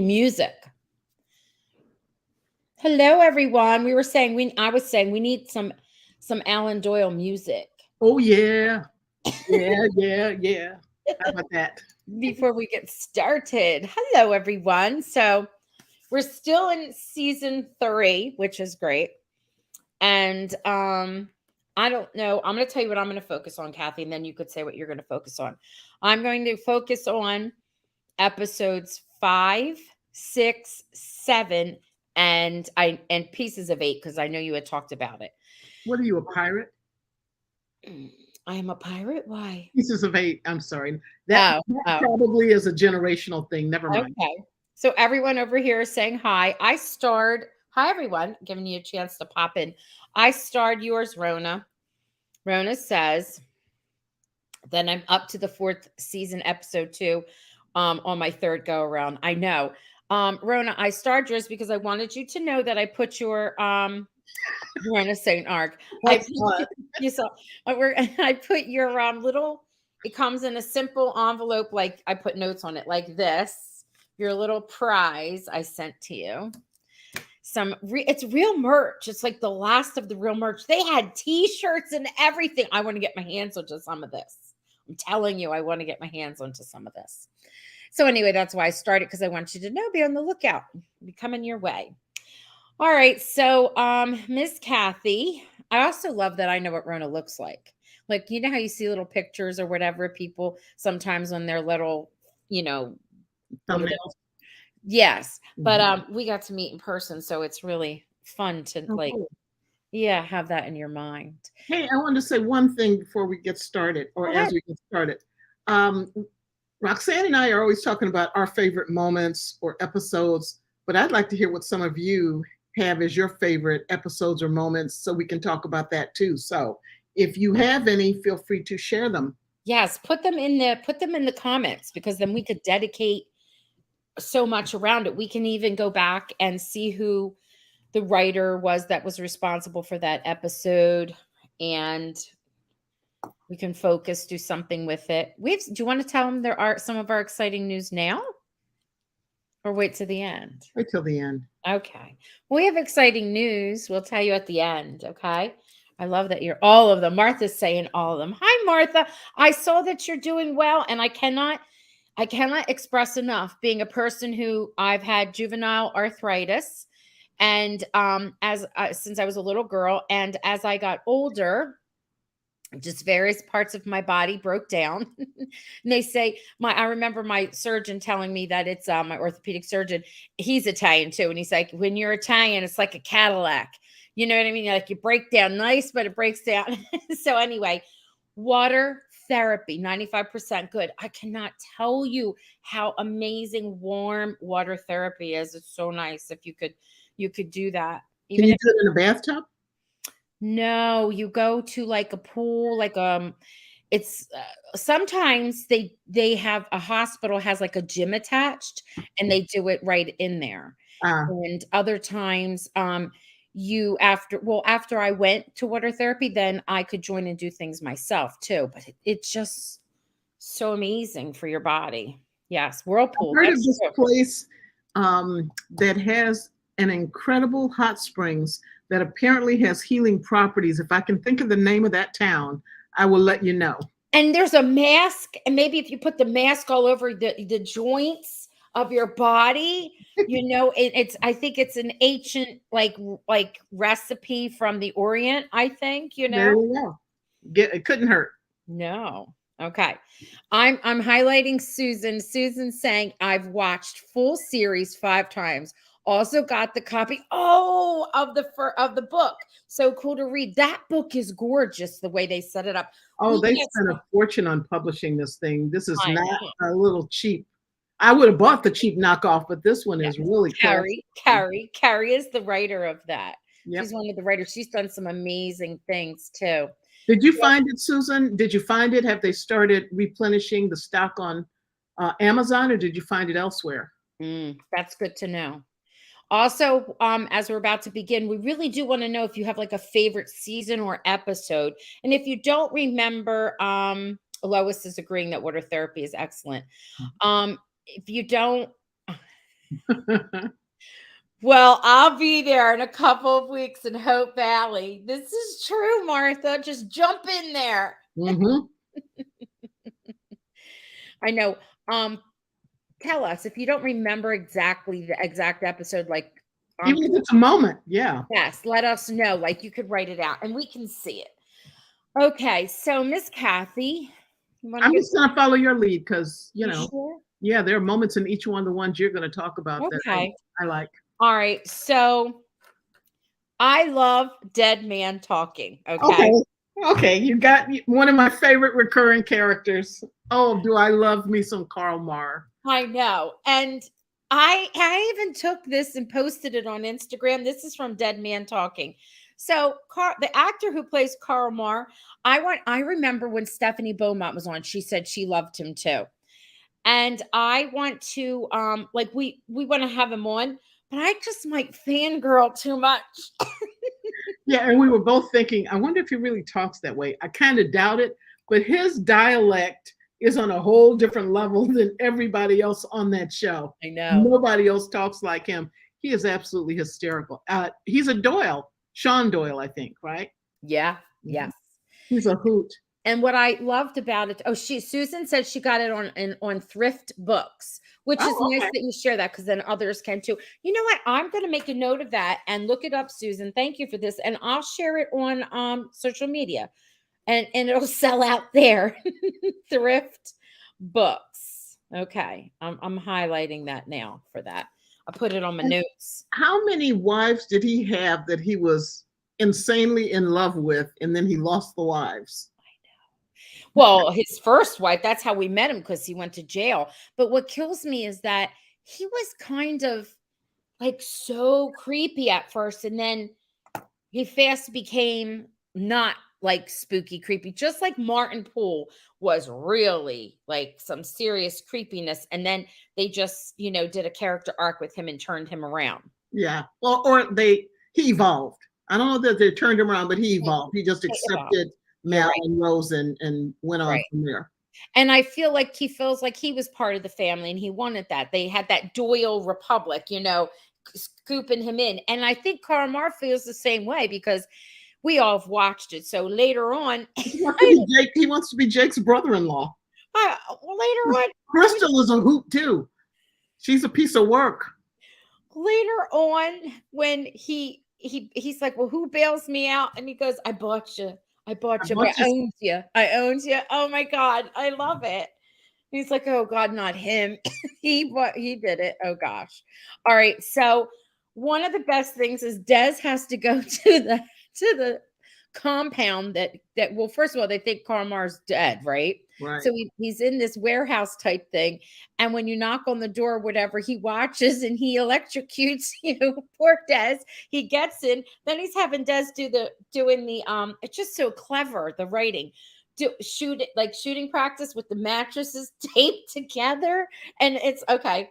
Music. Hello, everyone. I was saying we need some Alan Doyle music Oh yeah, yeah. How about that? before we get started. Hello, everyone. So we're still in season 3, which is great. And I don't know. I'm going to tell you what I'm going to focus on, Kathy, and then you could say what you're going to focus on. I'm going to focus on episodes 5, 6, 7, and pieces of 8 because I know you had talked about it. What are you, a pirate? I am a pirate. Why? Pieces of eight. I'm sorry. That, Oh, that oh, probably is a generational thing. Never mind. okay. So everyone over here is saying hi. I starred. Hi, everyone. Giving you a chance to pop in. I starred yours, Rona. Rona says, then I'm up to the 4th season, episode 2, on my 3rd go around. I know. Rona, I starred yours because I wanted you to know that I put your Rona St. Arc. I That's fun. you saw I put your little, it comes in a simple envelope, like I put notes on it like this. Your little prize I sent to you. It's real merch. It's like the last of the real merch. They had t-shirts and everything. I want to get my hands onto some of this. I'm telling you, I want to get my hands onto some of this. So anyway, that's why I started, because I want you to know, be on the lookout. Be coming your way. All right. So Miss Kathy, I also love that I know what Rona looks like. Like, you know how you see little pictures or whatever, people sometimes when they're little, you know, little. Thumbnails. Yes. But Mhm. we got to meet in person, so it's really fun to, Oh, like, cool. yeah, have that in your mind. Hey, I wanted to say one thing before we get started, or Go as ahead. we get started. Um, Roxanne and I are always talking about our favorite moments or episodes, but I'd like to hear what some of you have as your favorite episodes or moments so we can talk about that too. So if you have any, feel free to share them. Yes, put them in the comments, because then we could dedicate so much around it. We can even go back and see who the writer was that was responsible for that episode, and we can focus, do something with it. Do you want to tell them there are some of our exciting news now, or wait to the end? Wait till the end. Okay. Well, we have exciting news. We'll tell you at the end. Okay. I love that you're all of them. Martha's saying all of them. Hi, Martha. I saw that you're doing well, and I cannot express enough, being a person who I've had juvenile arthritis, and as since I was a little girl, and as I got older, just various parts of my body broke down. And they say, I remember my surgeon telling me that it's my orthopedic surgeon, he's Italian too, and he's like, when you're Italian, it's like a Cadillac. You know what I mean? Like, you break down nice, but it breaks down. So anyway, water therapy, 95% good. I cannot tell you how amazing warm water therapy is. It's so nice. If you could do that. Can Even you if, do it in a bathtub? no, you go to like a pool, like it's sometimes they have, a hospital has like a gym attached, and they do it right in there. Uh, And other times, you after I went to water therapy, then I could join and do things myself too. But it's just so amazing for your body. Yes, I've whirlpool. heard of That's this true. place that has an incredible hot springs that apparently has healing properties. If I can think of the name of that town, I will let you know. And there's a mask, and maybe if you put the mask all over the joints of your body, I think it's an ancient, like recipe from the Orient, I think, There you go. It couldn't hurt. No. Okay. I'm highlighting Susan. Susan saying, I've watched full series 5 times. Also got the copy, of the book. So cool to read. That book is gorgeous, the way they set it up. Oh, We they can't spent a fortune on publishing this thing. This is find not a little cheap. I would have bought the cheap knockoff, but this one is Yes. really classy. Carrie is the writer of that. Yep. She's one of the writers. She's done some amazing things too. Did you find it, Susan? Did you find it? Have they started replenishing the stock on Amazon, or did you find it elsewhere? That's good to know. Also, as we're about to begin, we really do want to know if you have like a favorite season or episode. And if you don't remember, Lois is agreeing that water therapy is excellent. If you don't, Well, I'll be there in a couple of weeks in Hope Valley. This is true, Martha. Just jump in there. Hmm. I know. Um, Tell us if you don't remember exactly the exact episode, like, Even if it's a moment, yeah. yes, let us know. Like, you could write it out and we can see it. Okay, so Miss Kathy, you want to I'm get just going to follow your lead because, you sure? yeah, there are moments in each one of the ones you're going to talk about that Okay. I like. All right. So I love dead man talking. Okay. Okay. Okay. You got one of my favorite recurring characters. Oh, do I love me some Karl Marr? I know. And I even took this and posted it on Instagram. This is from Dead Man Talking. So the actor who plays Karl Marr, I remember when Stephanie Beaumont was on, she said she loved him too. And I want to like we want to have him on, but I just might fangirl too much. Yeah, and we were both thinking, I wonder if he really talks that way. I kind of doubt it, but his dialect is on a whole different level than everybody else on that show. I know. Nobody else talks like him. He is absolutely hysterical. He's a Doyle, Sean Doyle, I think, right? Yeah. Mhm. Yes. He's a hoot. And what I loved about it, Susan said she got it on Thrift Books, which is Oh, nice okay. that you share that because then others can too. You know what? I'm going to make a note of that and look it up, Susan. Thank you for this, and I'll share it on social media, and it'll sell out there. Thrift Books. Okay, I'm highlighting that now for that. I put it on my And notes. how many wives did he have that he was insanely in love with, and then he lost the wives? Well, his first wife, that's how we met him because he went to jail. But what kills me is that he was kind of like so creepy at first. And then he fast became not like spooky creepy, just like Martin Poole was really like some serious creepiness. And then they just, did a character arc with him and turned him around. Yeah. Well, or he evolved. I don't know that they turned him around, but he evolved. He just accepted You're Mal right. and Rose and went on Right. from there. And I feel like he feels like he was part of the family and he wanted that. They had that Doyle Republic, scooping him in. And I think Karl Marr feels the same way because we all have watched it. So later on, He wants to be Jake's brother-in-law. later on, Crystal is a hoot too. She's a piece of work. later on, when he's like, well, who bails me out? And he goes, I bought you. I bought you. I owned you. I owned you. Oh my God. I love it. He's like, oh God, not him. He did it. Oh gosh. All right. So one of the best things is Des has to go to the compound that well, first of all, they think Karl Marr's dead, right? Right. So he's in this warehouse type thing. And when you knock on the door, whatever, he watches and he electrocutes you. Poor Des. He gets in. Then he's having Des doing the it's just so clever, the writing. Shooting practice with the mattresses taped together. And it's okay.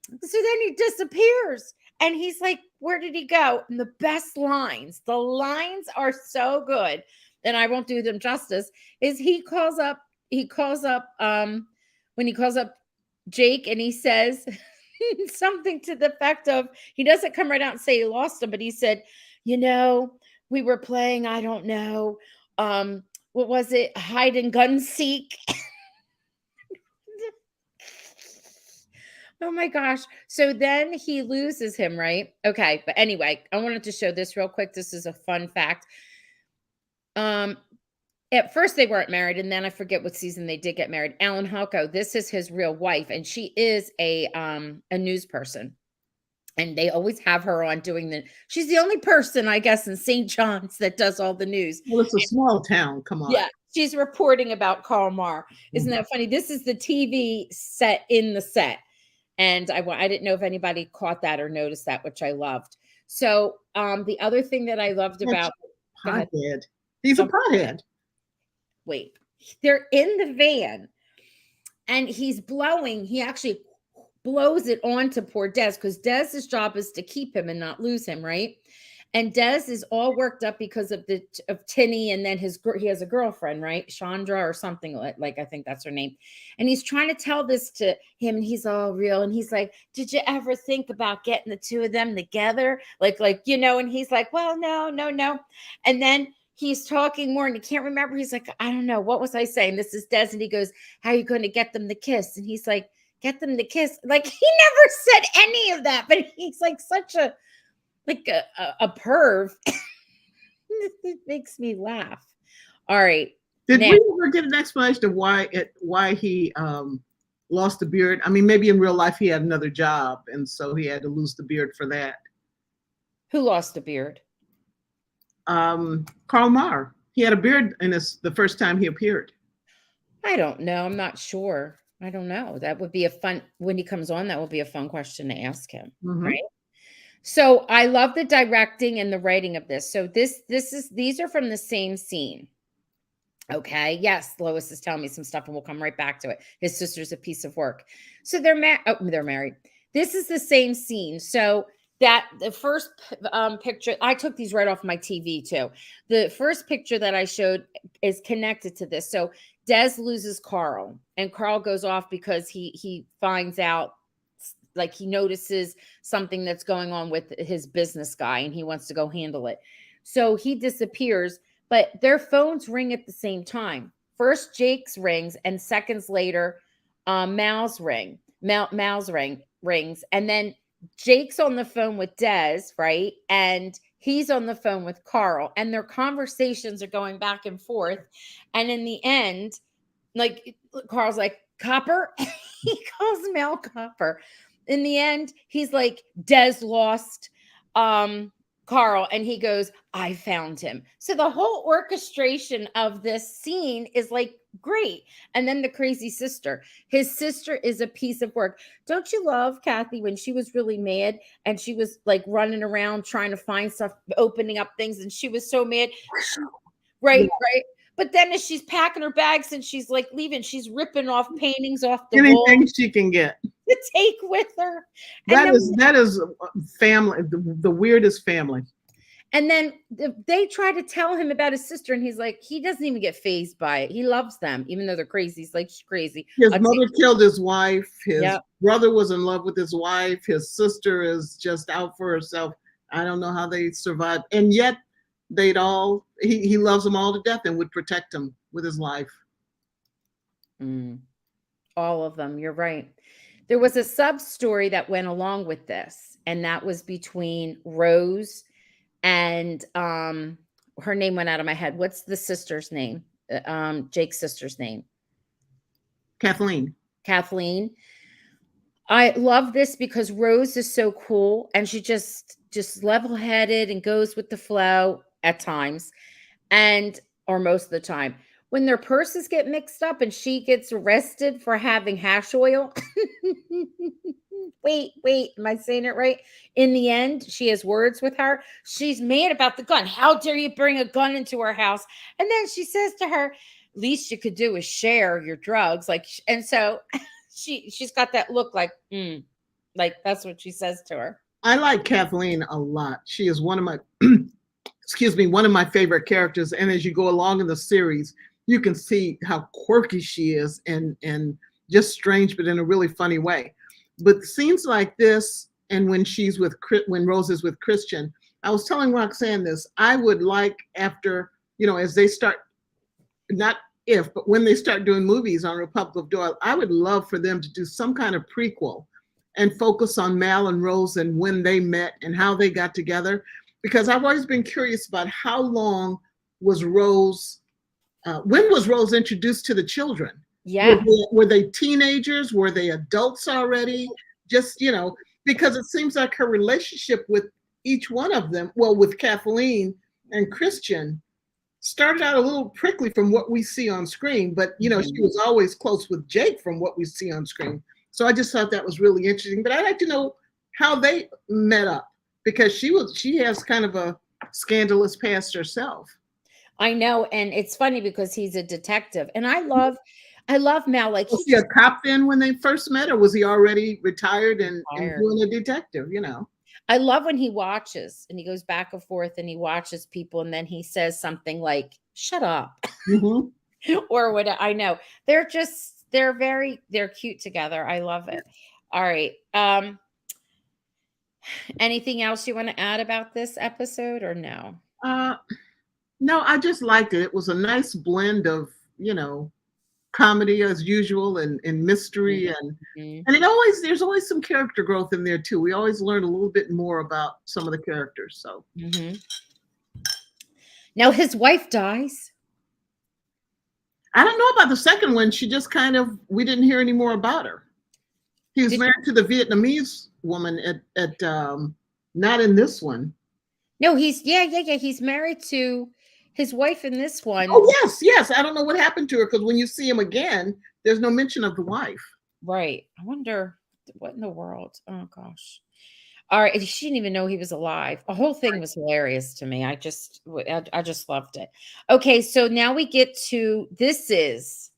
So then he disappears. And he's like, where did he go? And the best lines, the lines are so good, and I won't do them justice, is when he calls up Jake and he says something to the effect of, he doesn't come right out and say he lost him, but he said, we were playing, I don't know, what was it? Hide and gun seek. Oh my gosh. So then he loses him, right? Okay. But anyway, I wanted to show this real quick. This is a fun fact. At first they weren't married, and then I forget what season they did get married. Alan Halko, this is his real wife, and she is a news person. And they always have her on she's the only person, I guess, in St. John's that does all the news. Well, it's a small town. Come on. Yeah. She's reporting about Karl Marr. Isn't that funny? This is the TV set in the set. And I didn't know if anybody caught that or noticed that, which I loved. So the other thing that I loved about pothead. He's a pothead. Wait, they're in the van and he's blowing. He actually blows it onto poor Des because Des's job is to keep him and not lose him, right? And Des is all worked up because of Tinny, and then he has a girlfriend, right? Chandra or something like I think that's her name. And he's trying to tell this to him, and he's all real, and he's like, "Did you ever think about getting the two of them together?" And he's like, "Well, no, no, no." And then he's talking more, and he can't remember. He's like, "I don't know, what was I saying?" This is Des, and he goes, "How are you going to get them to kiss?" And he's like, "Get them to kiss." Like, he never said any of that, but he's like such a perv. It makes me laugh. All right. Did Now, we ever get an explanation of why he lost the beard? I mean, maybe in real life he had another job, and so he had to lose the beard for that. who lost a beard? Karl Marr. He had a beard in the first time he appeared. I don't know. I'm not sure. I don't know. That would be when he comes on, that would be a fun question to ask him. Mm-hmm. Right. So I love the directing and the writing of this. So these are from the same scene. Okay. Yes, Lois is telling me some stuff, and we'll come right back to it. His sister's a piece of work. So they're married. This is the same scene. So that the first picture, I took these right off my TV too. The first picture that I showed is connected to this. So Des loses Carl, and Carl goes off because he finds out, like, he notices something that's going on with his business guy, and he wants to go handle it. So he disappears, but their phones ring at the same time. First Jake's rings, and seconds later, Mal's rings, and then Jake's on the phone with Des, right? And he's on the phone with Carl, and their conversations are going back and forth. And in the end, like, Carl's like, "Copper." He calls Mal Copper. In the end, he's like, Des lost Carl, and he goes, "I found him." So the whole orchestration of this scene is like great. And then the crazy sister. His sister is a piece of work. Don't you love Kathy when she was really mad and she was like running around trying to find stuff, opening up things, and she was so mad. Right. But then as she's packing her bags and she's like leaving, she's ripping off paintings off the wall Anything she can get to take with her. That is family, the weirdest family. And then they try to tell him about his sister, and he's like, he doesn't even get fazed by it. He loves them, even though they're crazy. He's like, she's crazy. His mother killed his wife. His brother was in love with his wife. His sister is just out for herself. I don't know how they survived. And yet he loves them all to death and would protect them with his life. All of them. You're right. There was a sub story that went along with this, and that was between Rose and her name went out of my head. What's the sister's name? Jake's sister's name? Kathleen. I love this because Rose is so cool, and she just level-headed and goes with the flow at times, or most of the time. When their purses get mixed up and she gets arrested for having hash oil. Wait, am I saying it right? In the end, she has words with her. She's mad about the gun. How dare you bring a gun into our house? And then she says to her, least you could do is share your drugs. And so she's got that look like that's what she says to her. I like Kathleen a lot. She is one of my, one of my favorite characters. And as you go along in the series, you can see how quirky she is and just strange, but in a really funny way. But scenes like this, and when Rose is with Christian, I was telling Roxanne this, I would like after, as they start, not if, but when they start doing movies on Republic of Doyle, I would love for them to do some kind of prequel and focus on Mal and Rose and when they met and how they got together. Because I've always been curious about how long was Rose, when was Rose introduced to the children? Yeah. Were they teenagers? Were they adults already? Just, because it seems like her relationship with each one of them, well, with Kathleen and Christian, started out a little prickly from what we see on screen, but, she was always close with Jake from what we see on screen. So I just thought that was really interesting. But I'd like to know how they met up, because she has kind of a scandalous past herself. I know, and it's funny because he's a detective, and I love Mal. Like, was he a cop then when they first met, or was he already retired and doing a detective? I love when he watches and he goes back and forth and he watches people and then he says something like, "Shut up," Mhm. or what. I know they're cute together. I love it. All right. Anything else you want to add about this episode or no? Uh, no, I just liked it. It was a nice blend of, comedy as usual and mystery Mhm. and it always there's always some character growth in there too. We always learn a little bit more about some of the characters. So Mhm. Now his wife dies. I don't know about the second one. She just kind of we didn't hear any more about her. He was Did married to the Vietnamese woman at not in this one. No, he's yeah. He's married to his wife in this one. Oh yes, yes. I don't know what happened to her because when you see him again, there's no mention of the wife. Right. I wonder what in the world. Oh gosh. All right. She didn't even know he was alive. The whole thing was hilarious to me. I just loved it. Okay, so now we get to this is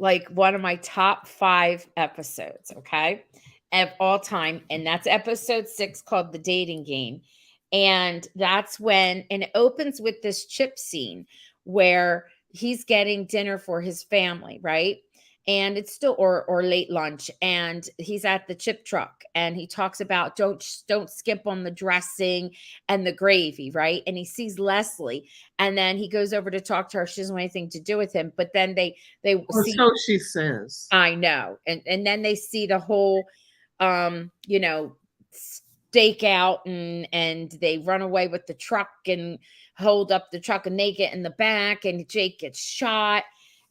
like one of my top 5 episodes, okay, of all time, and that's episode 6 called The Dating Game. And and it opens with this chip scene where he's getting dinner for his family, right? And it's still or late lunch and he's at the chip truck and he talks about don't skip on the dressing and the gravy, right? And he sees Leslie and then he goes over to talk to her. She doesn't want anything to do with him. But then they Or see, so she says. I know, and then they see the whole, you know, stakeout and they run away with the truck and hold up the truck and they get in the back and Jake gets shot.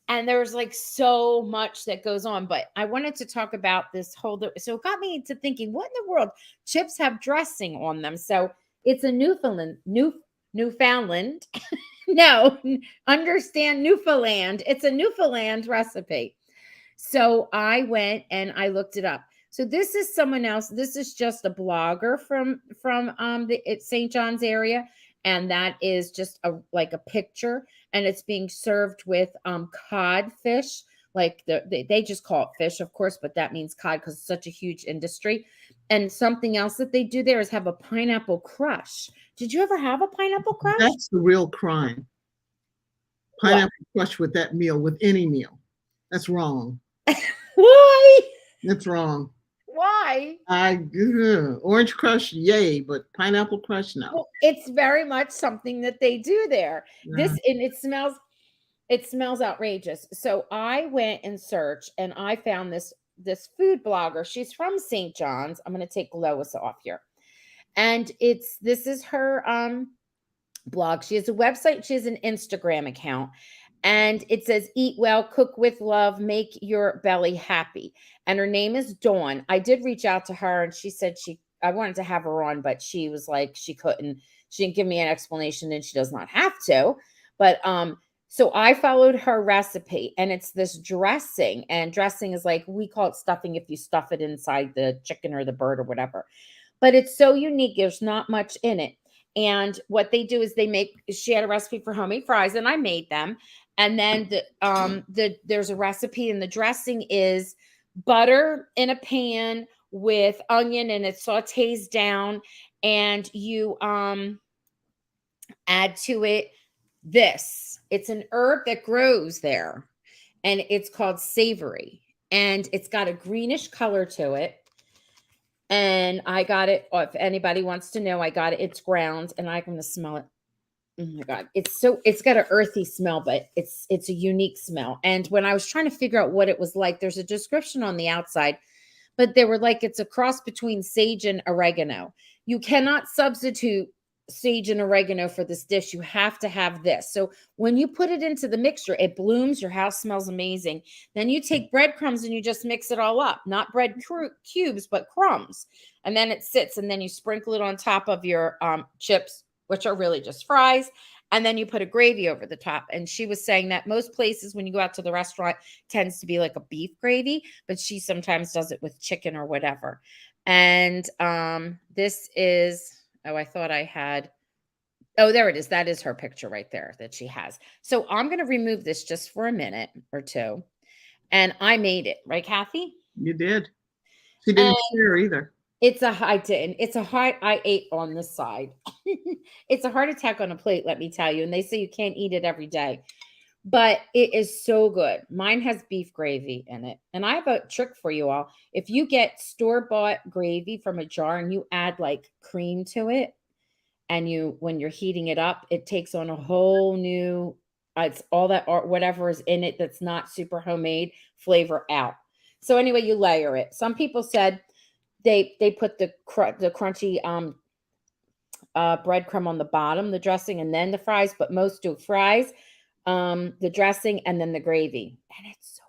And there's like so much that goes on, but I wanted to talk about this whole. So it got me into thinking, what in the world? Chips have dressing on them, so it's a Newfoundland. No, understand Newfoundland. It's a Newfoundland recipe. So I went and I looked it up. So this is someone else. This is just a blogger from the St. John's area, and that is just a like a picture, and it's being served with codfish. Like they just call it fish, of course, but that means cod because it's such a huge industry. And something else that they do there is have a pineapple crush. Did you ever have a pineapple crush? That's the real crime. What? Pineapple crush with that meal, with any meal. That's wrong. Why? That's wrong. Why? Orange crush, yay, but pineapple crush, no. Well, it's very much something that they do there. This Yeah. and it smells outrageous. So I went and searched and I found this food blogger. She's from St. John's. I'm going to take Lois off here. And this is her blog. She has a website, she has an Instagram account. And it says eat well, cook with love, make your belly happy. And her name is Dawn. I did reach out to her and she said I wanted to have her on, but she was like she couldn't. She didn't give me an explanation and she does not have to. But so I followed her recipe and it's this dressing. And dressing is like we call it stuffing if you stuff it inside the chicken or the bird or whatever. But it's so unique. There's not much in it. And what they do is she had a recipe for homemade fries and I made them. And then there's a recipe and the dressing is butter in a pan with onion and it sautés down and you add to it this. It's an herb that grows there and it's called savory and it's got a greenish color to it. And I got it. If anybody wants to know, I got it. It's ground, and I'm gonna smell it. Oh my god, it's got an earthy smell, but it's a unique smell. And when I was trying to figure out what it was like, there's a description on the outside, but they were like it's a cross between sage and oregano. You cannot substitute sage and oregano for this dish. You have to have this. So when you put it into the mixture, it blooms. Your house smells amazing. Then you take breadcrumbs and you just mix it all up, not cubes, but crumbs. And then it sits, and then you sprinkle it on top of your chips, which are really just fries. And then you put a gravy over the top. And she was saying that most places, when you go out to the restaurant, tends to be like a beef gravy, but she sometimes does it with chicken or whatever. And this is, oh, I thought I had, oh, there it is. That is her picture right there that she has. So I'm going to remove this just for a minute or two. And I made it, right, Kathy? You did. She And didn't share either. I didn't. It's a heart I ate on the side. It's a heart attack on a plate, let me tell you. And they say you can't eat it every day. But it is so good. Mine has beef gravy in it. And I have a trick for you all. If you get store-bought gravy from a jar and you add like cream to it, and you when you're heating it up, it takes on a whole new it's all that or whatever is in it that's not super homemade flavor out. So anyway, you layer it. Some people said they put the crunchy breadcrumb on the bottom, the dressing, and then the fries, but most do fries, the dressing, and then the gravy. And it's so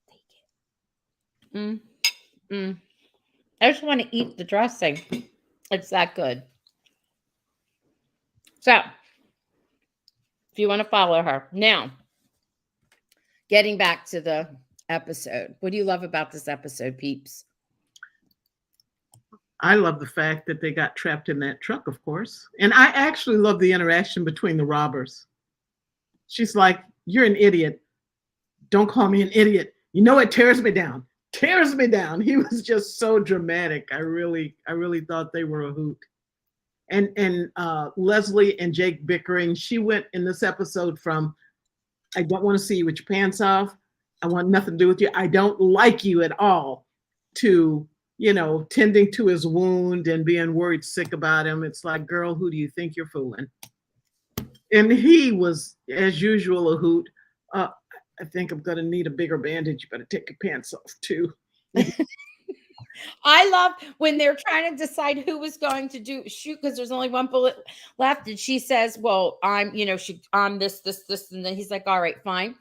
good. I can't take it. I just want to eat the dressing. It's that good. So, if you want to follow her. Now, getting back to the episode. What do you love about this episode, peeps? I love the fact that they got trapped in that truck, of course. And I actually love the interaction between the robbers. She's like, "You're an idiot. Don't call me an idiot. You know it tears me down. Tears me down." He was just so dramatic. I really thought they were a hoot. And Leslie and Jake bickering. She went in this episode from, "I don't want to see you with your pants off. I want nothing to do with you. I don't like you at all," to, tending to his wound and being worried sick about him. It's like, girl, who do you think you're fooling? And he was, as usual, a hoot. "I think I'm going to need a bigger bandage. You better take your pants off too." I love when they're trying to decide who was going to shoot because there's only one bullet left, and she says, "Well, I'm this, and then he's like, "All right, fine,"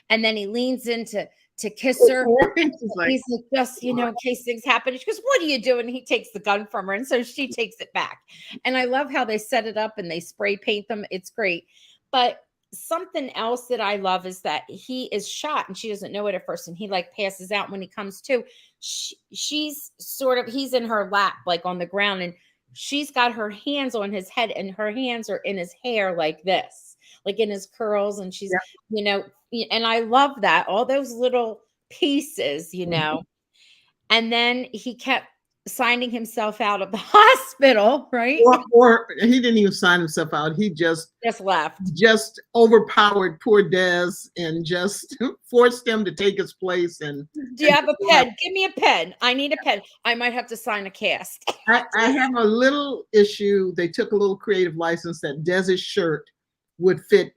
and then he leans in to kiss her. He's like, just in case things happen. She goes, "What are you doing?" He takes the gun from her, and so she takes it back. And I love how they set it up and they spray paint them. It's great, but something else that I love is that he is shot and she doesn't know it at first, and he like passes out when he comes to. She's he's in her lap, like on the ground, and she's got her hands on his head, and her hands are in his hair like this, like in his curls, and she's, and I love that, all those little pieces, and then he kept signing himself out of the hospital, right? Or he didn't even sign himself out. He just left. Just overpowered poor Des and just forced him to take his place. And do you have a pen? Give me a pen. I need a pen. I might have to sign a cast. I have a little issue. They took a little creative license that Dez's shirt would fit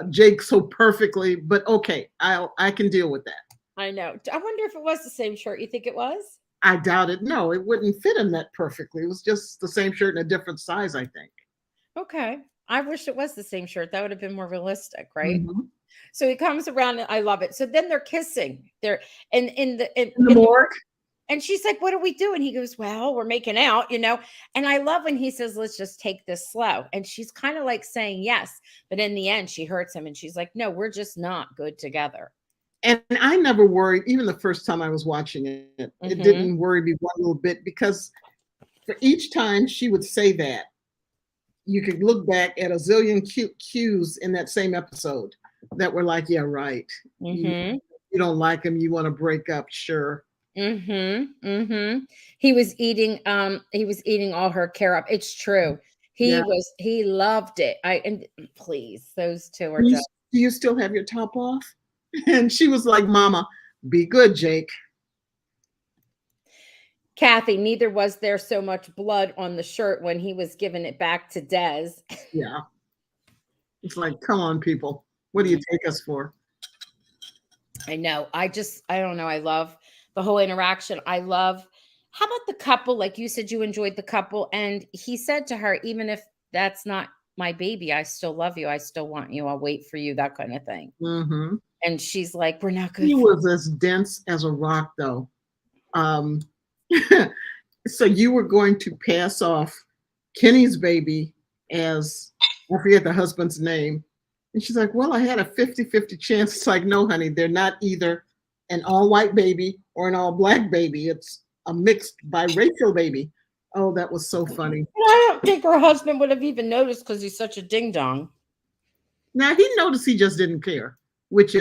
Jake so perfectly, but okay, I can deal with that. I know. I wonder if it was the same shirt. You think it was? I doubt it. No, it wouldn't fit him that perfectly. It was just the same shirt in a different size, I think. Okay. I wish it was the same shirt. That would have been more realistic, right? Mm-hmm. So he comes around and I love it. So then they're kissing. They're in the morgue. And she's like, "What are we doing?" He goes, "Well, we're making out, And I love when he says, "Let's just take this slow." And she's kind of like saying yes. But in the end, she hurts him and she's like, "No, we're just not good together." And I never worried, even the first time I was watching it, it didn't worry me one little bit, because for each time she would say that, you could look back at a zillion cues in that same episode that were like, yeah, right. You don't like him. You want to break up. Sure. He was eating all her care up. It's true. He loved it. And please, those two are just. Do you still have your top off? And she was like, "Mama, be good, Jake." Kathy, neither was there so much blood on the shirt when he was giving it back to Des. Yeah. It's like, come on, people. What do you take us for? I know. I don't know. I love the whole interaction. How about the couple? Like you said, you enjoyed the couple. And he said to her, "Even if that's not my baby, I still love you. I still want you. I'll wait for you," that kind of thing. Mm-hmm. And she's like, "We're not good." He was as dense as a rock, though. So you were going to pass off Kenny's baby as, I forget the husband's name. And she's like, "Well, I had a 50-50 chance." It's like, no, honey, they're not either an all-white baby or an all-black baby. It's a mixed biracial baby. Oh, that was so funny. I don't think her husband would have even noticed because he's such a ding-dong. Now, he noticed, he just didn't care, which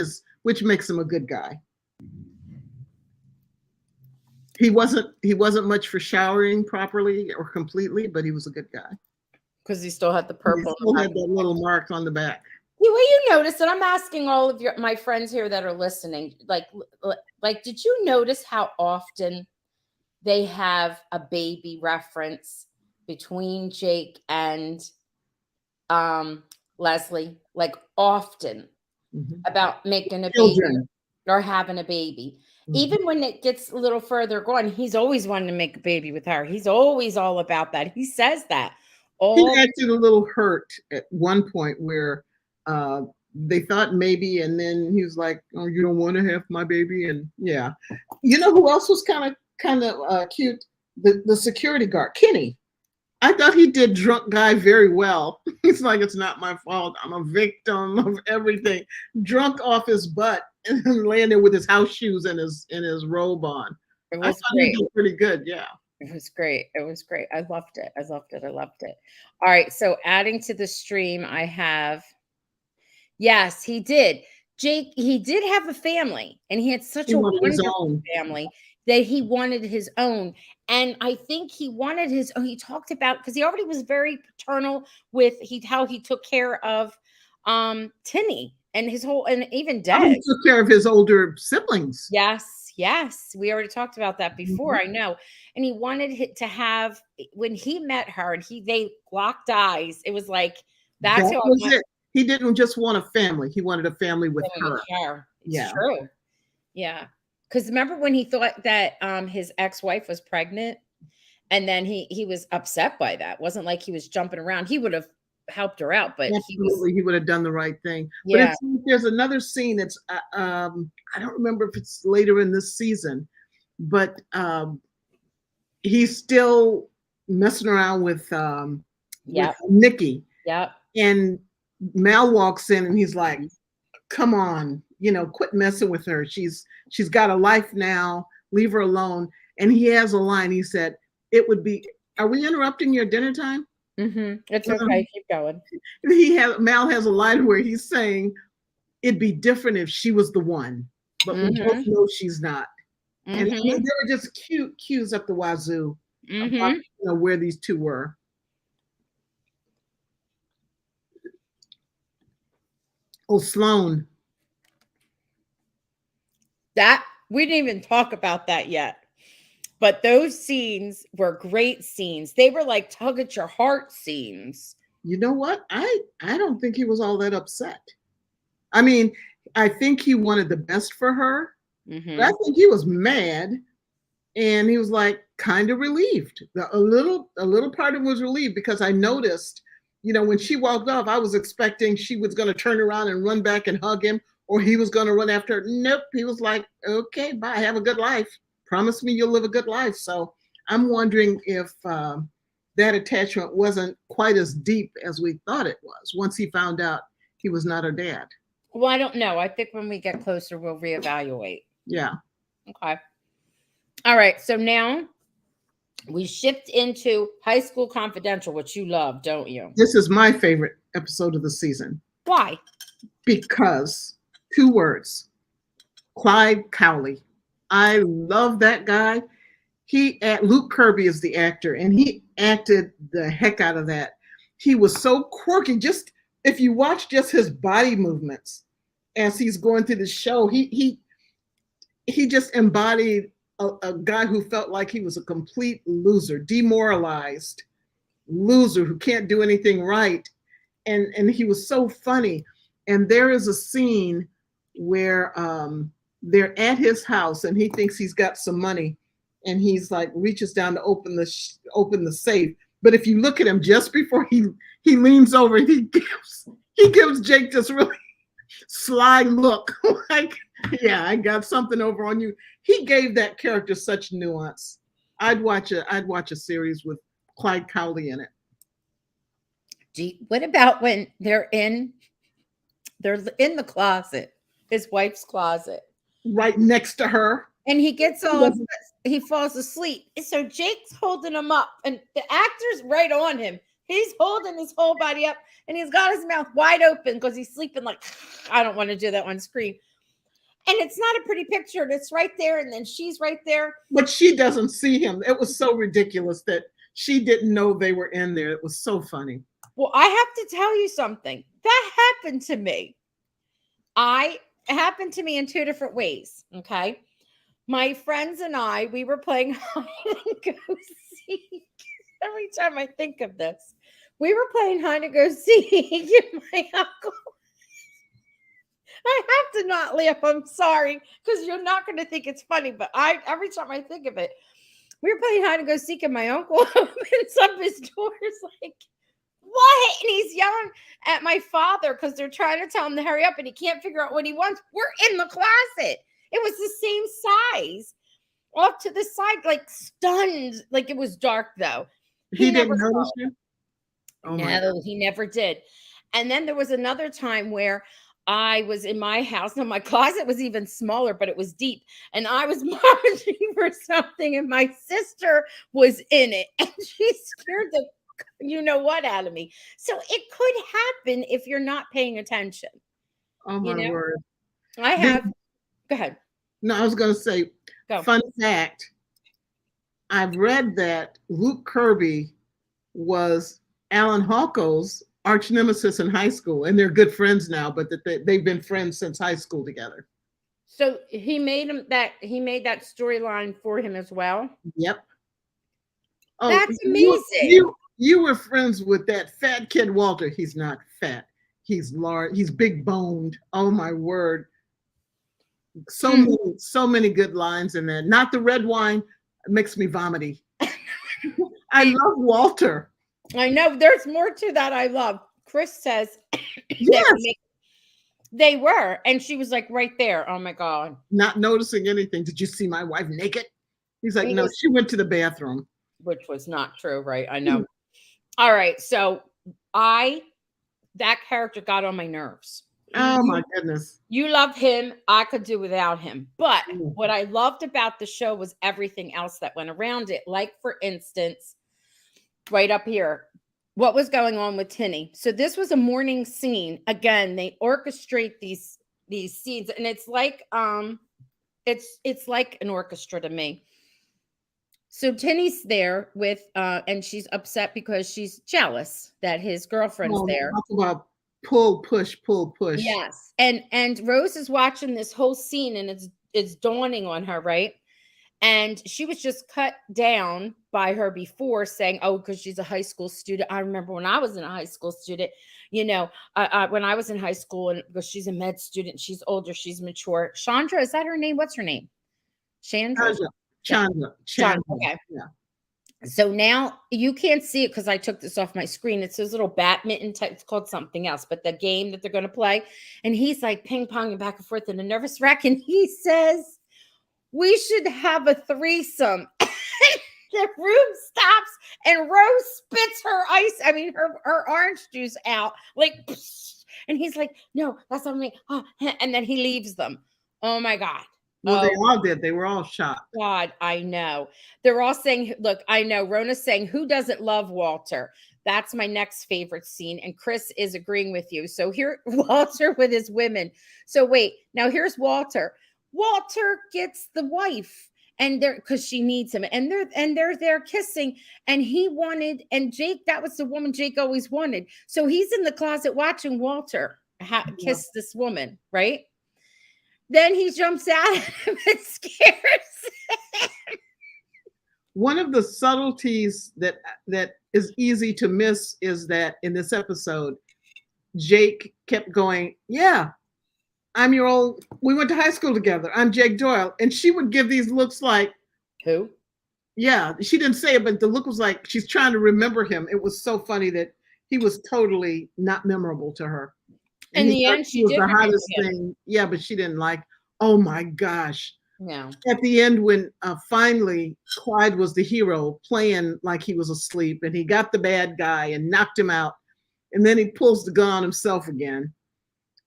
makes him a good guy. He wasn't much for showering properly or completely, but he was a good guy. Because he still had the He purple. still had that little mark on the back. The way you notice, and I'm asking all of my friends here that are listening, like, did you notice how often they have a baby reference between Jake and Leslie? Like often about making a baby or having a baby. Even when it gets a little further gone, he's always wanting to make a baby with her. He's always all about that. He says that. He acted a little hurt at one point where they thought maybe, and then he was like, "Oh, you don't want to have my baby?" And yeah, you know who else was kind of cute? The security guard, Kenny. I thought he did drunk guy very well. He's like, "It's not my fault. I'm a victim of everything." Drunk off his butt and laying there with his house shoes and his robe on. I thought he did pretty good. Yeah. It was great. It was great. I loved it. I loved it. I loved it. All right. So adding to the stream, I have, yes, he did. Jake, he did have a family, and he had such a wonderful family that he wanted his own. And I think he wanted his own. He talked about, because he already was very paternal with how he took care of Timmy and his whole, and even Dad. He took care of his older siblings. Yes, yes. We already talked about that before, I know. And he wanted to have, when he met her and they locked eyes, it was like, that's that was it. He didn't just want a family. He wanted a family with her. It's true. Yeah. Because remember when he thought that his ex-wife was pregnant, and then he was upset by that. It wasn't like he was jumping around. He would have helped her out, but he would have done the right thing. Yeah. But there's another scene that's I don't remember if it's later in this season, but he's still messing around with Nikki. Yep. And Mal walks in and he's like, "Come on, quit messing with her. She's got a life now. Leave her alone." And he has a line. He said, "It would be." Are we interrupting your dinner time? It's okay. Keep going. Mal has a line where he's saying, "It'd be different if she was the one, but we both know she's not." And there were just cute cues up the wazoo about, where these two were. Oh, Sloan. That we didn't even talk about that yet. But those scenes were great scenes. They were like tug at your heart scenes. You know what? I don't think he was all that upset. I mean, I think he wanted the best for her. But I think he was mad, and he was like kind of relieved. A little part of him was relieved, because I noticed, when she walked off, I was expecting she was going to turn around and run back and hug him, or he was going to run after her. Nope. He was like, "Okay, bye. Have a good life. Promise me you'll live a good life." So I'm wondering if that attachment wasn't quite as deep as we thought it was once he found out he was not her dad. Well, I don't know. I think when we get closer, we'll reevaluate. Yeah. Okay. All right. So now we shift into High School Confidential, which you love, don't you? This is my favorite episode of the season. Why? Because 2 words: Clyde Cowley. I love that guy. Luke Kirby is the actor, and he acted the heck out of that. He was so quirky. Just if you watch just his body movements as he's going through the show, he just embodied a guy who felt like he was a complete loser, demoralized loser who can't do anything right. And he was so funny. And there is a scene where they're at his house, and he thinks he's got some money, and he's like reaches down to open the safe. But if you look at him just before he leans over, he gives Jake this really sly look, like, "Yeah, I got something over on you." He gave that character such nuance. I'd watch a series with Clyde Cowley in it. What about when they're in the closet, his wife's closet, right next to her, and he falls asleep. So Jake's holding him up, and the actor's right on him. He's holding his whole body up, and he's got his mouth wide open because he's sleeping like, I don't want to do that on screen. And it's not a pretty picture. And it's right there. And then she's right there. But she doesn't see him. It was so ridiculous that she didn't know they were in there. It was so funny. Well, I have to tell you something. That happened to me. It happened to me in two different ways. Okay. My friends and I, we were playing hide and go seek. Every time I think of this, we were playing hide and go seek. And my uncle, I have to not laugh. I'm sorry, because you're not going to think it's funny. But every time I think of it, we were playing hide and go seek, and my uncle opens up his doors like, what? And he's yelling at my father because they're trying to tell him to hurry up, and he can't figure out what he wants. We're in the closet. It was the same size, off to the side, like stunned. Like it was dark though. He didn't notice you? Oh no, he never did. And then there was another time where I was in my house. Now my closet was even smaller, but it was deep. And I was marching for something, and my sister was in it, and she scared the you know what out of me. So it could happen if you're not paying attention. Oh my word. I have. Go ahead. No, I was going to say, fun fact. I've read that Luke Kirby was Alan Halko's arch nemesis in high school, and they're good friends now, but that they've been friends since high school together. So he made that storyline for him as well. Yep. Oh, that's amazing. You were friends with that fat kid, Walter. He's not fat. He's large. He's big boned. Oh my word. So many good lines in there. Not the red wine. It makes me vomity. I love Walter. I know there's more to that. I love. Chris says yes. They were, and she was like right there. Oh my God. Not noticing anything. Did you see my wife naked? He's like, no, she went to the bathroom. Which was not true, right? I know. All right. So that character got on my nerves. Oh my goodness. You love him. I could do without him. But what I loved about the show was everything else that went around it. Like, for instance, right up here, what was going on with Tinny. So this was a morning scene. Again, they orchestrate these scenes, and it's like it's like an orchestra to me. So Tinny's there with and she's upset because she's jealous that his girlfriend's there. Talk about pull, push. Yes. And Rose is watching this whole scene, and it's dawning on her, right? And she was just cut down by her before, saying, oh, because she's a high school student. I remember when I was in a high school student, when I was in high school, and because she's a med student, she's older, she's mature. Chandra, is that her name? What's her name? Chandra. Chandra. Okay. Yeah. So now you can't see it because I took this off my screen. It's this little badminton type. It's called something else, but the game that they're going to play. And he's like ping-ponging back and forth in a nervous wreck. And he says, we should have a threesome. The room stops, and Rose spits her orange juice out. Like, and he's like, no, that's not me. Oh, and then he leaves them. Oh my God. Well, they all did. They were all shocked. God, I know. They're all saying, look, I know. Rona's saying, who doesn't love Walter? That's my next favorite scene. And Chris is agreeing with you. So here, Walter with his women. So wait, now here's Walter. Walter gets the wife, and because she needs him, and they're there kissing, and he wanted, and Jake, that was the woman Jake always wanted. So he's in the closet watching Walter kiss this woman, right? Then he jumps out at him and scares him. One of the subtleties that is easy to miss is that in this episode, Jake kept going, yeah, we went to high school together. I'm Jake Doyle. And she would give these looks like, who? Yeah, she didn't say it, but the look was like she's trying to remember him. It was so funny that he was totally not memorable to her. In the end, she did the hottest thing. Yeah, but she didn't like, oh my gosh. No. At the end, when finally Clyde was the hero, playing like he was asleep, and he got the bad guy and knocked him out. And then he pulls the gun on himself again.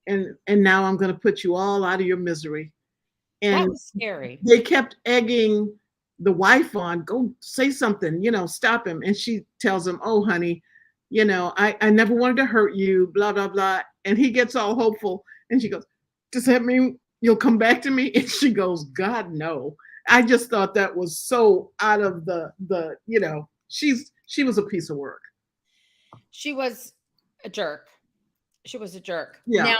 And now I'm going to put you all out of your misery. And that was scary. They kept egging the wife on, go say something, stop him. And she tells him, oh, honey, I never wanted to hurt you, blah, blah, blah. And he gets all hopeful. And she goes, does that mean You'll come back to me? And she goes, God, no. I just thought that was so out of she was a piece of work. She was a jerk. She was a jerk. Yeah.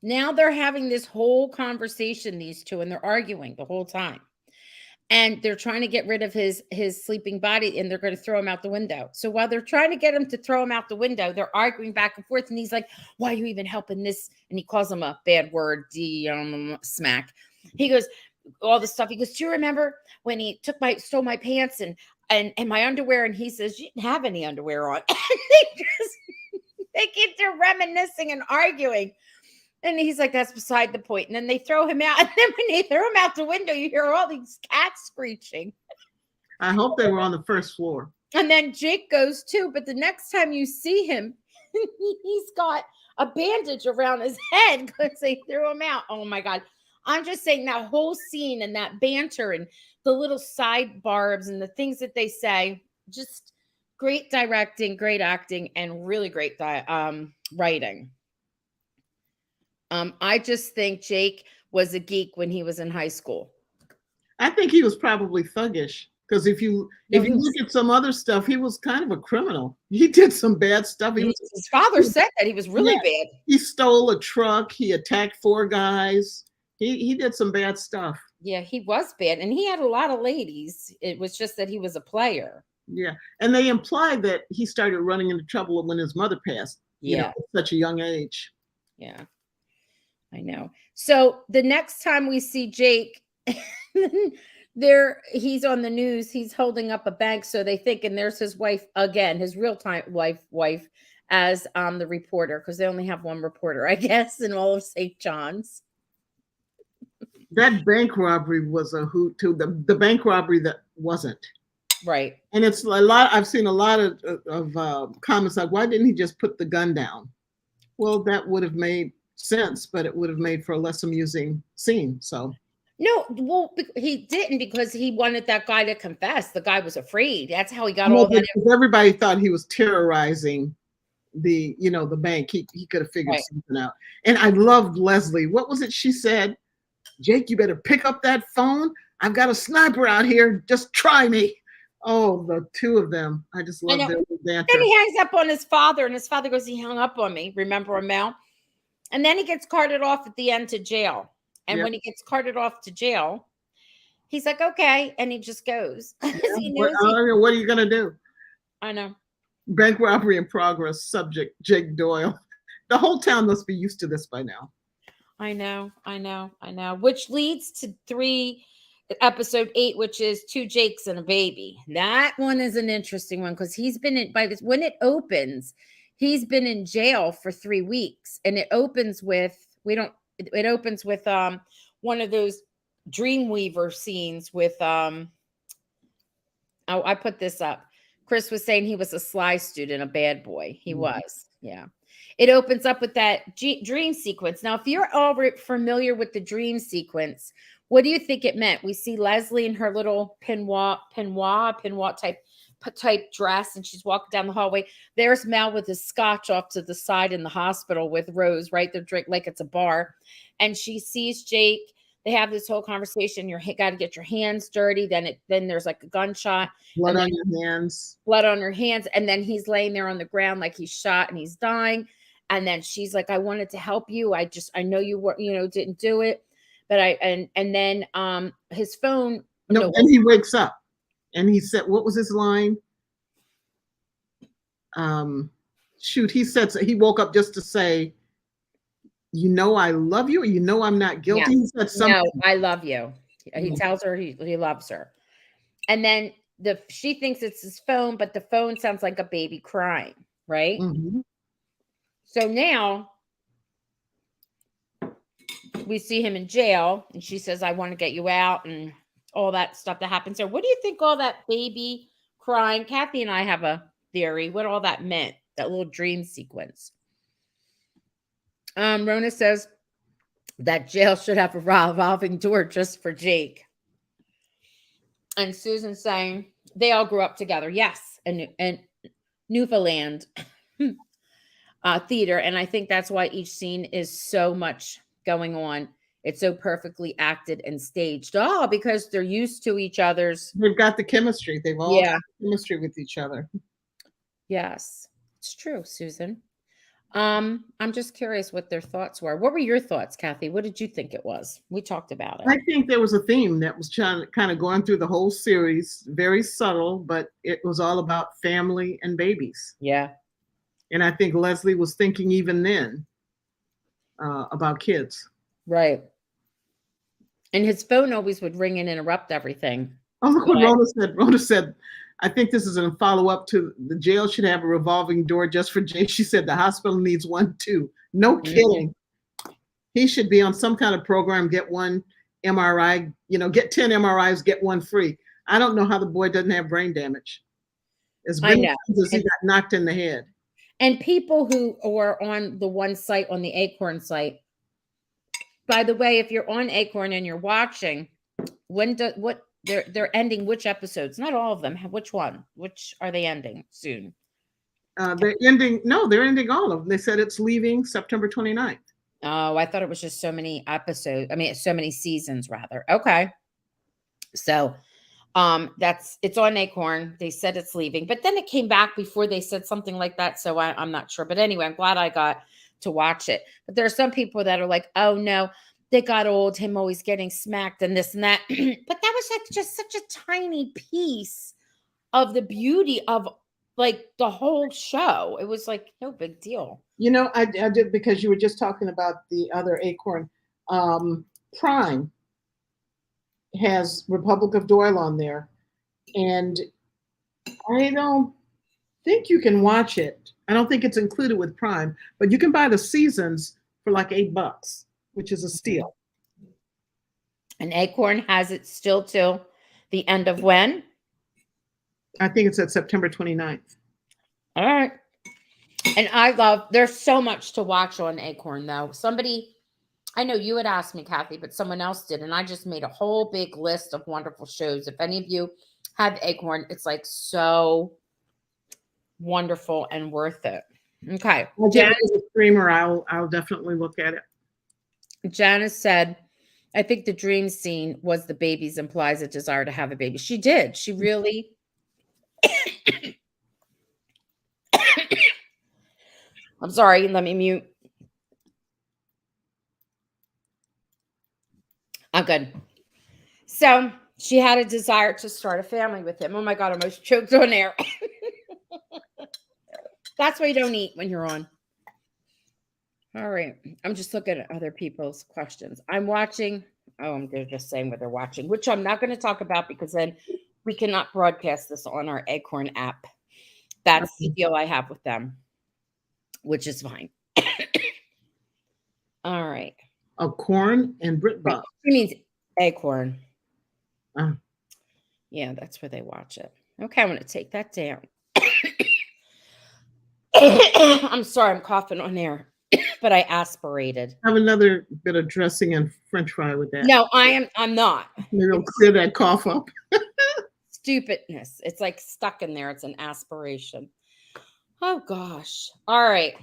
Now they're having this whole conversation, these two, and they're arguing the whole time. And they're trying to get rid of his sleeping body, and they're going to throw him out the window. So while they're trying to get him to throw him out the window, they're arguing back and forth. And he's like, why are you even helping this? And he calls him a bad word, smack. He goes, all the stuff. He goes, do you remember when he stole my pants and my underwear? And he says, you didn't have any underwear on. And they they're reminiscing and arguing. And he's like, that's beside the point. And then they throw him out. And then when they throw him out the window, you hear all these cats screeching. I hope they were on the first floor. And then Jake goes too. But the next time you see him, he's got a bandage around his head because they threw him out. Oh my God. I'm just saying that whole scene and that banter and the little sidebars and the things that they say, just great directing, great acting, and really great writing. I just think Jake was a geek when he was in high school. I think he was probably thuggish because if you look at some other stuff, he was kind of a criminal. He did some bad stuff. His father said that he was really bad. He stole a truck. He attacked 4 guys. He did some bad stuff. Yeah, he was bad, and he had a lot of ladies. It was just that he was a player. Yeah, and they implied that he started running into trouble when his mother passed. Yeah, at such a young age. Yeah. I know. So the next time we see Jake, he's on the news. He's holding up a bank. So they think, and there's his wife again, his real-time wife as the reporter, because they only have one reporter, I guess, in all of St. John's. That bank robbery was a hoot too. The bank robbery that wasn't. Right. And it's a lot. I've seen a lot of comments like, why didn't he just put the gun down? Well, that would have made sense, but it would have made for a less amusing scene. So no, well, he didn't because he wanted that guy to confess. The guy was afraid. That's how he got all that. Everybody thought he was terrorizing the bank. He could have figured something out. And I loved Leslie. What was it she said? Jake, you better pick up that phone. I've got a sniper out here. Just try me. Oh, the two of them. I just love their banter. Then he hangs up on his father, and his father goes, he hung up on me. Remember, Mel? And then he gets carted off at the end to jail. And when he gets carted off to jail, he's like, okay. And he just goes. What are you going to do? I know. Bank robbery in progress, subject Jake Doyle. The whole town must be used to this by now. I know. Which leads to episode 8, which is 2 Jakes and a baby. That one is an interesting one because he's been when it opens, he's been in jail for 3 weeks, and it opens with one of those Dreamweaver scenes with I put this up. Chris was saying he was a sly student, a bad boy. He was. Yeah. It opens up with that dream sequence. Now, if you're already familiar with the dream sequence, what do you think it meant? We see Leslie in her little peignoir type dress, and she's walking down the hallway. There's Mel with his scotch off to the side in the hospital with Rose, right? They're drinking like it's a bar. And she sees Jake. They have this whole conversation. You got to get your hands dirty. Then there's like a gunshot. Blood on your hands. Blood on her hands. And then he's laying there on the ground like he's shot and he's dying. And then she's like, I wanted to help you. I know you were, didn't do it. But and then his phone. No, and he wakes up and he said, what was his line? He said, he woke up just to say, I love you, or I'm not guilty. Yeah. He said something. No, I love you. He tells her he loves her. And then she thinks it's his phone, but the phone sounds like a baby crying, right? Mm-hmm. So now we see him in jail, and she says, I want to get you out, and all that stuff that happens there. What do you think all that baby crying? Kathy and I have a theory what all that meant, that little dream sequence. Rona says that jail should have a revolving door just for Jake. And Susan's saying they all grew up together. Yes. And Newfoundland theater. And I think that's why each scene is so much going on It's so perfectly acted and staged. Oh, because they're used to each other's. They've got the chemistry. They've all got Yeah. chemistry with each other. Yes. It's true, Susan. I'm just curious what their thoughts were. What were your thoughts, Kathy? What did you think it was? We talked about it. I think there was a theme that was kind of going through the whole series, very subtle, but it was all about family and babies. Yeah. And I think Leslie was thinking even then about kids. Right. And his phone always would ring and interrupt everything. Oh, look what Rhoda said. Rhoda said, I think this is a follow-up to the jail should have a revolving door just for Jay. She said the hospital needs one too. No kidding. He should be on some kind of program, get one MRI, get 10 MRIs, get one free. I don't know how the boy doesn't have brain damage. As many times as he got knocked in the head. And people who are on the one site, on the Acorn site, by the way, if you're on Acorn and you're watching, they're ending which episodes? Not all of them. Which one? Which are they ending soon? They're ending all of them. They said it's leaving September 29th. Oh, I thought it was just so many episodes. I mean, so many seasons rather. Okay. So it's on Acorn. They said it's leaving, but then it came back before they said something like that. So I'm not sure. But anyway, I'm glad I got to watch it. But there are some people that are like, oh no, they got old, him always getting smacked and this and that. But that was like just such a tiny piece of the beauty of like the whole show. It was like no big deal. I did, because you were just talking about the other Acorn. Prime has Republic of Doyle on there, and I don't think you can watch it. I don't think it's included with Prime, but you can buy the seasons for like $8, which is a steal. And Acorn has it still till the end of when? I think it's at September 29th. All right. And there's so much to watch on Acorn though. I know you had asked me, Kathy, but someone else did. And I just made a whole big list of wonderful shows. If any of you have Acorn, it's like so wonderful and worth it. Okay. Janice, as a streamer, I'll definitely look at it. Janice said, I think the dream scene was the babies implies a desire to have a baby. She did. She really. I'm sorry. Let me mute. I'm good. So she had a desire to start a family with him. Oh my God, I almost choked on air. That's why you don't eat when you're on. All right. I'm just looking at other people's questions. I'm watching. Oh, they're just saying what they're watching, which I'm not going to talk about because then we cannot broadcast this on our Acorn app. That's the deal I have with them, which is fine. All right. Corn and Britbot. She means Acorn. Yeah, that's where they watch it. Okay, I'm going to take that down. I'm sorry, I'm coughing on air, but I aspirated. Have another bit of dressing and French fry with that. No, I'm not. Maybe it'll clear that cough up. Stupidness. It's like stuck in there. It's an aspiration. Oh gosh. All right.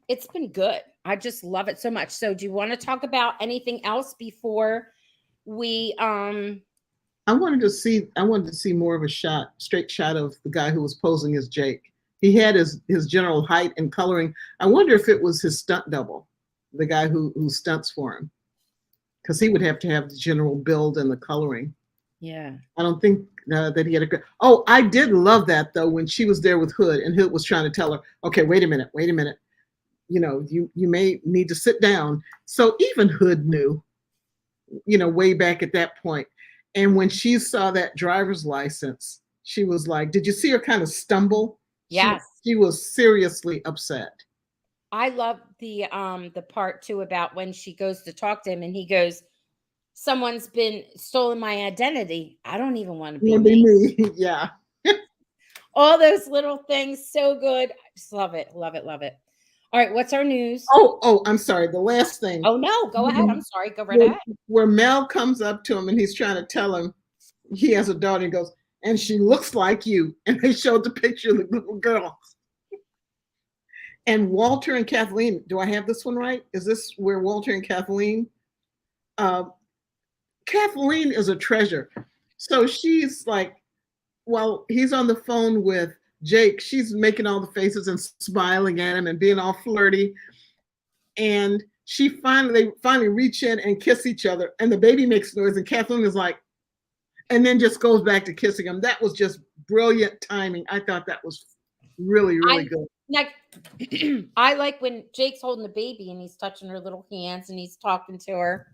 It's been good. I just love it so much. So do you want to talk about anything else before we I wanted to see more of a straight shot of the guy who was posing as Jake. He had his general height and coloring. I wonder if it was his stunt double, the guy who stunts for him, because he would have to have the general build and the coloring. Yeah. I don't think that he had a good. Oh, I did love that though when she was there with Hood and Hood was trying to tell her, okay, wait a minute. You may need to sit down. So even Hood knew, way back at that point. And when she saw that driver's license, she was like, did you see her kind of stumble? Yes. She was seriously upset. I love the part too about when she goes to talk to him and he goes, someone's been stolen my identity. I don't even want to be me. Yeah. All those little things. So good. I just love it. Love it. Love it. All right. What's our news? Oh, I'm sorry. The last thing. Oh no, go ahead. I'm sorry. Go right ahead. Where Mel comes up to him and he's trying to tell him he has a daughter and goes, and she looks like you. And they showed the picture of the little girl. And Walter and Kathleen, do I have this one right? Is this where Walter and Kathleen uh, Kathleen is a treasure. So she's like, while he's on the phone with Jake, she's making all the faces and smiling at him and being all flirty. And they finally reach in and kiss each other, and the baby makes noise, and Kathleen is like, and then just goes back to kissing him. That was just brilliant timing. I thought that was really, really good. Like, I like when Jake's holding the baby and he's touching her little hands and he's talking to her.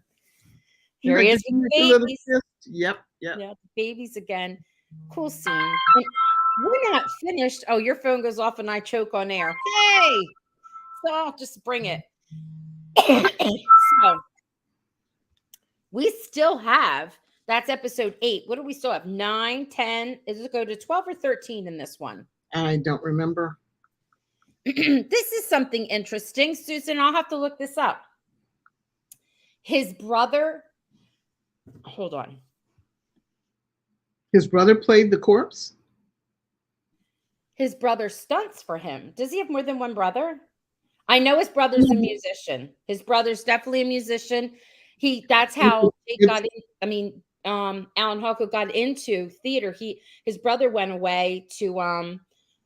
Here he is with the babies. Yep. Yeah, the babies again. Cool scene. And we're not finished. Oh, your phone goes off and I choke on air. Hey! So I'll just bring it. So we still have, that's episode 8. What do we still have? 9, 10. Is it go to 12 or 13 in this one? I don't remember. This is something interesting, Susan. I'll have to look this up. His brother, hold on. His brother played the corpse? His brother stunts for him. Does he have more than one brother? I know his brother's a musician. His brother's definitely a musician. That's how Jake got in. Alan Halko got into theater. His brother went away to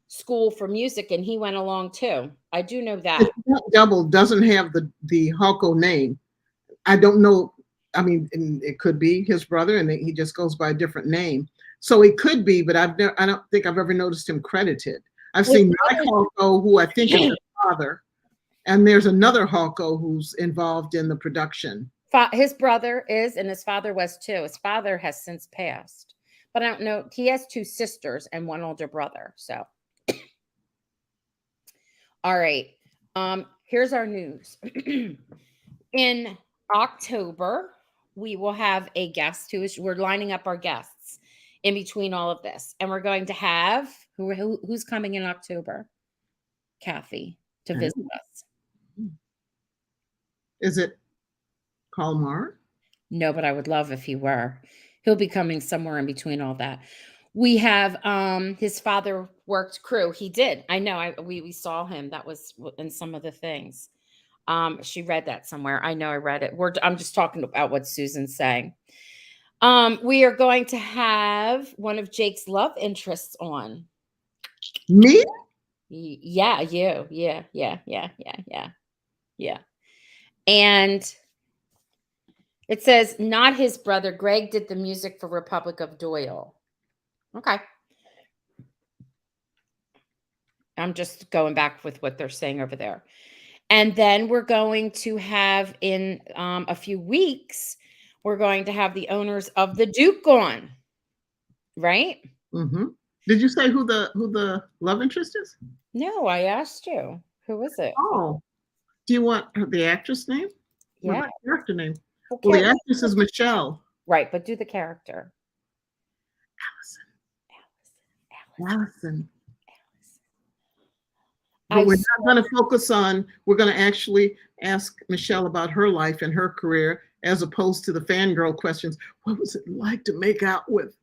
school for music, and he went along too. I do know that. Double doesn't have the Halko name. I don't know. I mean, it could be his brother, and he just goes by a different name. So it could be, but I don't think I've ever noticed him credited. I've seen Mike Halko, who I think is his father, and there's another Halko who's involved in the production. His brother is, and his father was too. His father has since passed, but I don't know. He has 2 sisters and 1 older brother. So, all right. Here's our news. In October, we will have a guest we're lining up our guests in between all of this, and we're going to have who's coming in October? Kathy, to visit us. Is it Hallmark? No, but I would love if he were. He'll be coming somewhere in between all that. We have his father worked crew. He did. I know. We saw him. That was in some of the things. She read that somewhere. I know I read it. I'm just talking about what Susan's saying. We are going to have one of Jake's love interests on. Me? Yeah, you. Yeah. And it says, not his brother. Greg did the music for Republic of Doyle. Okay. I'm just going back with what they're saying over there. And then we're going to have in a few weeks, we're going to have the owners of the Duke on. Right? Mm-hmm. Did you say who the love interest is? No, I asked you. Who is it? Oh. Do you want the actress name? Yeah. Or the character name? Okay. Well, the actress is Michelle. Right, but do the character. Allison. But we're not going to focus on, we're going to actually ask Michelle about her life and her career, as opposed to the fangirl questions. What was it like to make out with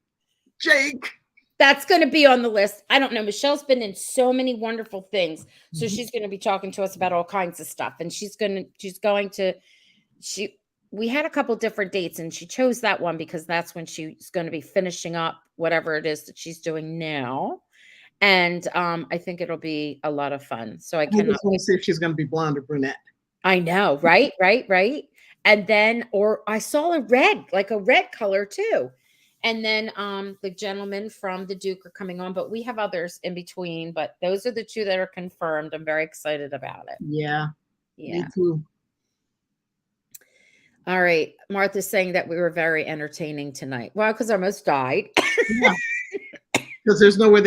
Jake? That's going to be on the list. I don't know. Michelle's been in so many wonderful things. So she's going to be talking to us about all kinds of stuff. And we had a couple different dates, and she chose that one because that's when she's going to be finishing up whatever it is that she's doing now. And I think it'll be a lot of fun. So I just want to see if she's going to be blonde or brunette. I know. Right. And then, or I saw a red color too. And then the gentlemen from the Duke are coming on, but we have others in between. But those are the 2 that are confirmed. I'm very excited about it. Yeah. Me too. All right. Martha's saying that we were very entertaining tonight. Well, because I almost died. Yeah. Because there's no one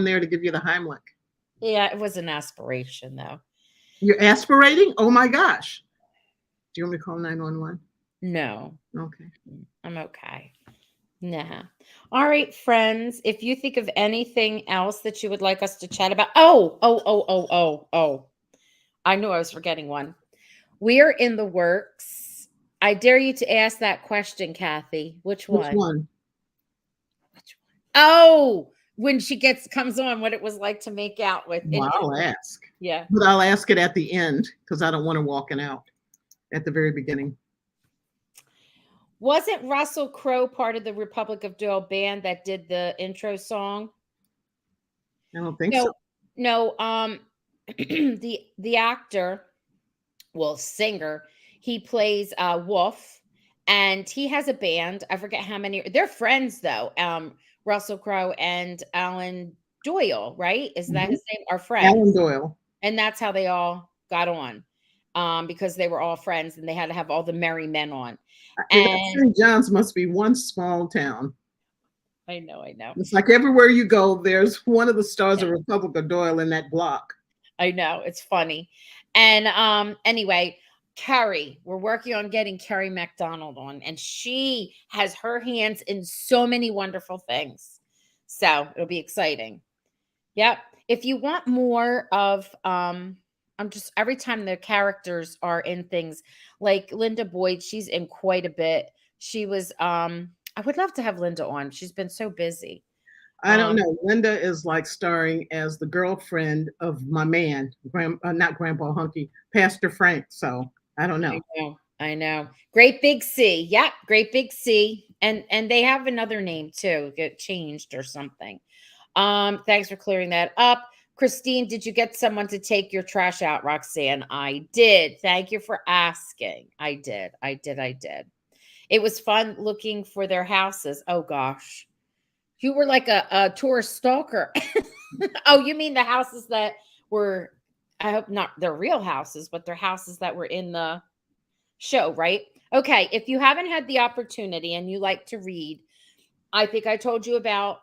there to give you the Heimlich. Yeah, it was an aspiration, though. You're aspirating? Oh my gosh. Do you want me to call 911? No. Okay. I'm okay. Nah. All right, friends. If you think of anything else that you would like us to chat about. Oh. I knew I was forgetting one. We are in the works. I dare you to ask that question, Kathy. Which one? Which one? Oh, when she comes on, what it was like to make out with. Well, I'll ask. Yeah. But I'll ask it at the end because I don't want her walking out at the very beginning. Wasn't Russell Crowe part of the Republic of Doyle band that did the intro song? I don't think so. No, no. The actor, well, singer, he plays Wolf, and he has a band. I forget how many. They're friends though. Russell Crowe and Alan Doyle, right? Is that Mhm. his name? Are Alan friends, Doyle. and that's how they all got on. Because they were all friends, and they had to have all the merry men on. That And St. John's must be one small town. I know, I know. It's like everywhere you go, there's one of the stars of Republic of Doyle in that block. I know, it's funny. And anyway, Carrie, we're working on getting Carrie McDonald on, and she has her hands in so many wonderful things. So it'll be exciting. Yep. If you want more of I'm just every time the characters are in things like Linda Boyd, she's in quite a bit. She was I would love to have Linda on. She's been so busy. I don't know. Linda is like starring as the girlfriend of my man, not Grandpa Hunky, Pastor Frank. So I don't know. I know. I know. Great Big C. Yep, Great Big C. And they have another name too. Get changed or something. Thanks for clearing that up. Christine, did you get someone to take your trash out, Roxanne? I did. Thank you for asking. I did. I did. I did. It was fun looking for their houses. Oh gosh. You were like a tourist stalker. Oh, you mean the houses that were, I hope not they're real houses, but they're houses that were in the show, right? Okay. If you haven't had the opportunity and you like to read, I think I told you about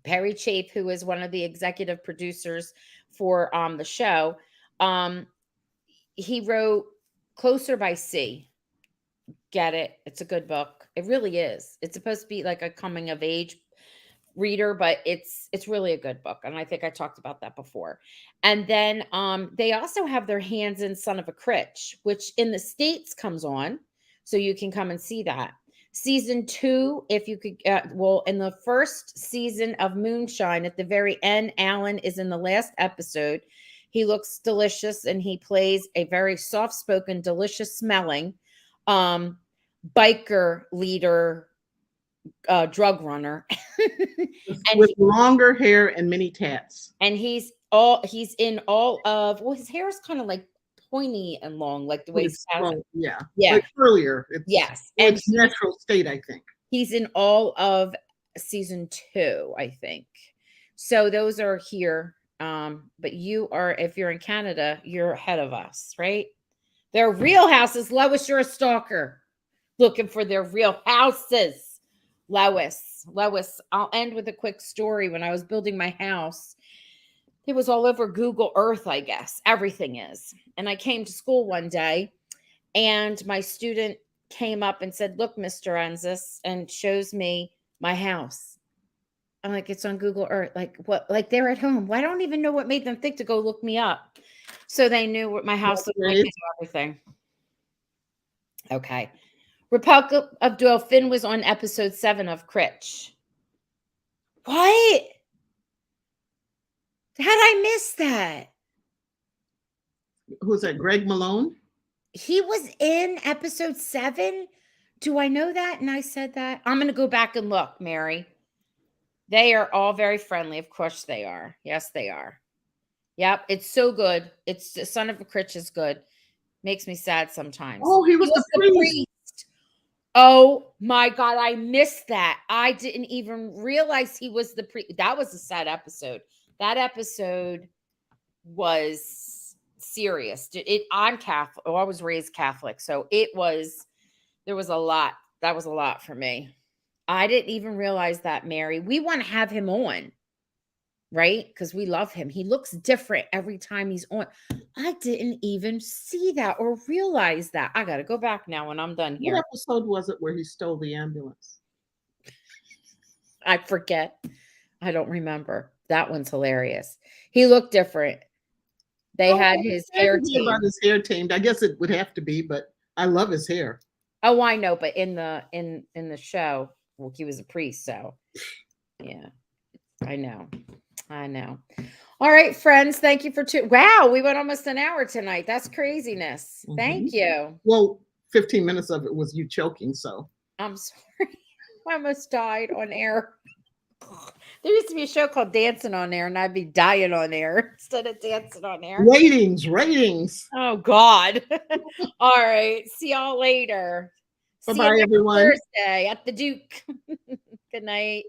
Perry Chafe, who is one of the executive producers for the show. Um, he wrote Closer by Sea. Get it? It's a good book. It really is. It's supposed to be like a coming of age reader, but it's really a good book. And I think I talked about that before. And then they also have their hands in Son of a Critch, which in the States comes on. So you can come and see that. Season 2, if you could, well, in the first season of Moonshine, at the very end, Alan is in the last episode. He looks delicious and he plays a very soft spoken, delicious smelling um, biker leader, drug runner. and With longer hair and many tats. and he's in all of, well, his hair is kind of like pointy and long, like the way It's has it. yeah. Yeah. Like earlier. Yes. And And its natural state, I think. he's in all of season 2, I think. So those are here. But you are, if you're in Canada, you're ahead of us, right? Their real houses. Lois, you're a stalker looking for their real houses. Lois, I'll end with a quick story. When I was building my house, it was all over Google Earth, I guess. Everything is. And I came to school one day and my student came up and said, "Look, Mr. Enzis," and shows me my house. I'm like, "It's on Google Earth." Like, what? Like, they're at home. Well, I don't even know what made them think to go look me up. So they knew what my house looked like and everything. Okay. Republic of Doyle, Finn was on episode 7 of Critch. What? How'd I miss that? Who's that? Greg Malone? He was in episode 7? Do I know that? And I said that? I'm going to go back and look, Mary. They are all very friendly. Of course they are. Yes, they are. Yep. It's so good. It's the Son of a Critch is good. Makes me sad sometimes. Oh, he was the priest. Oh my God. I missed that. I didn't even realize he was the priest. That was a sad episode. That episode was serious. I'm Catholic. Oh, I was raised Catholic. So there was a lot. That was a lot for me. I didn't even realize that, Mary. We want to have him on, right? Because we love him. He looks different every time he's on. I didn't even see that or realize that. I got to go back now when I'm done here. What episode was it where he stole the ambulance? I forget. I don't remember. That one's hilarious. He looked different. They had his hair tamed. About his hair tamed. I guess it would have to be, but I love his hair. Oh, I know, but in the show, well, he was a priest, so yeah. I know. All right, friends, thank you for wow, we went almost an hour tonight. That's craziness. Thank you. Well, 15 minutes of it was you choking. So I'm sorry. I almost died on air. There used to be a show called Dancing on Air, and I'd be dying on air instead of dancing on air. ratings. Oh, God. All right. See y'all later. See you Bye-bye, next everyone. Thursday at the Duke. Good night.